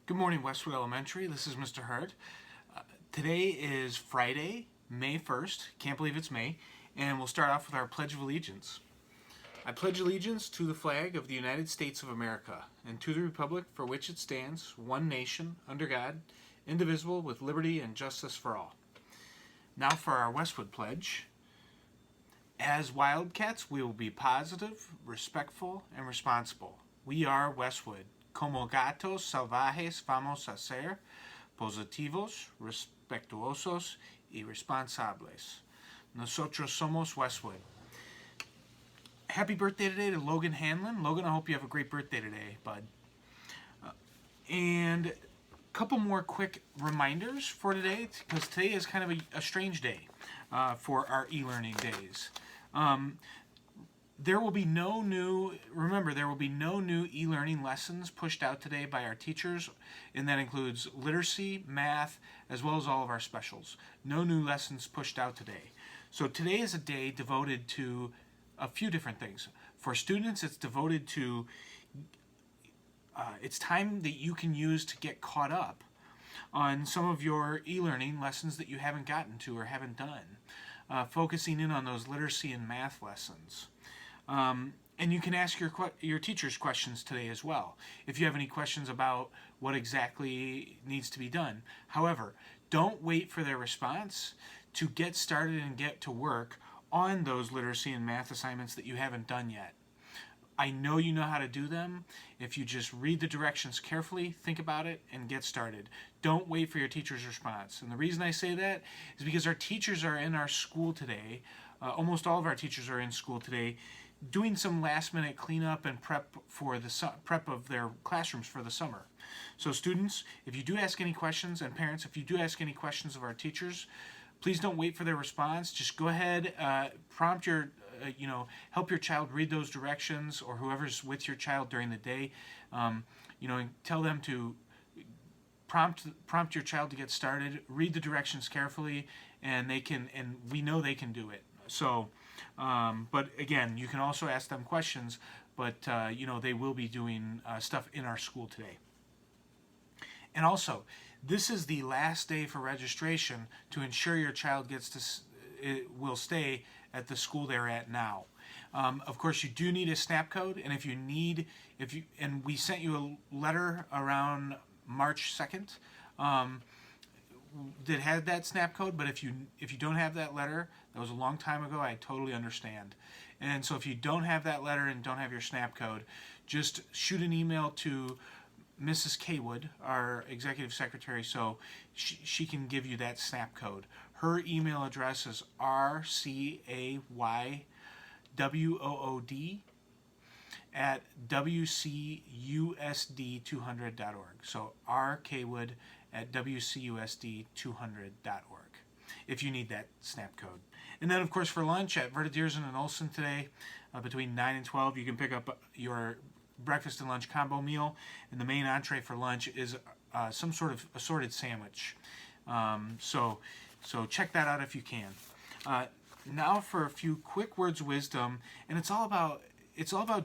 Good morning, Westwood Elementary. This is Mr. Hart. Today is Friday, May 1st. Can't believe it's May. And we'll start off with our Pledge of Allegiance. I pledge allegiance to the flag of the United States of America and to the republic for which it stands, one nation, under God, indivisible, with liberty and justice for all. Now for our Westwood Pledge. As Wildcats, we will be positive, respectful, and responsible. We are Westwood. Como gatos salvajes vamos a ser positivos, respetuosos y responsables. Nosotros somos Westwood. Happy birthday today to Logan Hanlon. Logan, I hope you have a great birthday today, bud. And a couple more quick reminders for today, because today is kind of a strange day for our e-learning days. There will be no new e-learning lessons pushed out today by our teachers, and that includes literacy, math, as well as all of our specials. No new lessons pushed out today. So today is a day devoted to a few different things. For students, it's devoted to, it's time that you can use to get caught up on some of your e-learning lessons that you haven't gotten to or haven't done, focusing in on those literacy and math lessons. And you can ask your teachers questions today as well, if you have any questions about what exactly needs to be done. However, don't wait for their response to get started and get to work on those literacy and math assignments that you haven't done yet. I know you know how to do them. If you just read the directions carefully, think about it, and get started. Don't wait for your teacher's response. And the reason I say that is because our teachers are in our school today. Almost all of our teachers are in school today, doing some last-minute cleanup and prep of their classrooms for the summer. So students, if you do ask any questions, and parents, if you do ask any questions of our teachers, please don't wait for their response. Just go ahead, help your child read those directions, or whoever's with your child during the day. Tell them to prompt your child to get started. Read the directions carefully, and we know they can do it. So, but again, you can also ask them questions, but they will be doing stuff in our school today. And also, this is the last day for registration to ensure your child will stay at the school they're at now. Of course, you do need a SNAP code, and we sent you a letter around March 2nd that had that SNAP code. But if you don't have that letter, that was a long time ago. I totally understand. And so if you don't have that letter and don't have your SNAP code, just shoot an email to Mrs. Kaywood, our executive secretary, so she can give you that SNAP code. Her email address is rcaywood@wcusd200.org. So rkaywood@wcusd200.org if you need that SNAP code. And then, of course, for lunch at Verdeersen and Olson today, between 9 and 12, you can pick up your breakfast and lunch combo meal, and the main entree for lunch is some sort of assorted sandwich. So check that out if you can. Now for a few quick words of wisdom, and it's all about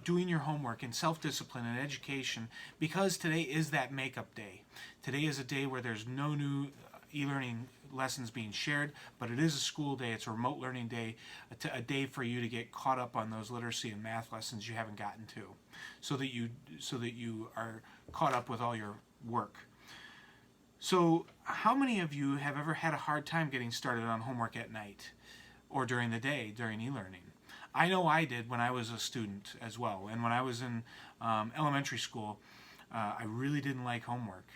doing your homework and self-discipline and education, because today is that makeup day. Today is a day where there's no new e-learning lessons being shared, but it is a school day. It's a remote learning day, a day for you to get caught up on those literacy and math lessons you haven't gotten to, so that you are caught up with all your work. So how many of you have ever had a hard time getting started on homework at night or during the day during e-learning? I know I did when I was a student as well, and when I was in elementary school, I really didn't like homework.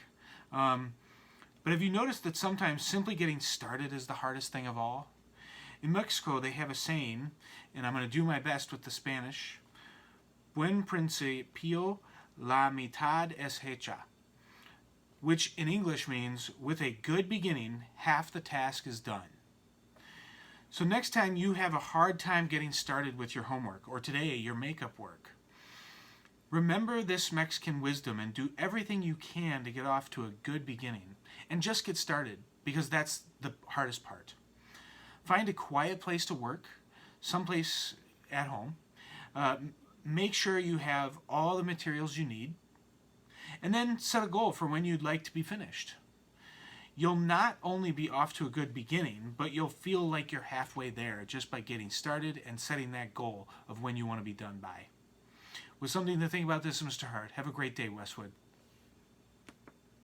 But have you noticed that sometimes simply getting started is the hardest thing of all? In Mexico, they have a saying, and I'm going to do my best with the Spanish: Buen principio, la mitad es hecha, which in English means, with a good beginning, half the task is done. So next time you have a hard time getting started with your homework, or today your makeup work, remember this Mexican wisdom and do everything you can to get off to a good beginning. And just get started, because that's the hardest part. Find a quiet place to work, someplace at home. Make sure you have all the materials you need. And then set a goal for when you'd like to be finished. You'll not only be off to a good beginning, but you'll feel like you're halfway there just by getting started and setting that goal of when you want to be done by. With something to think about, this is Mr. Hart. Have a great day, Westwood.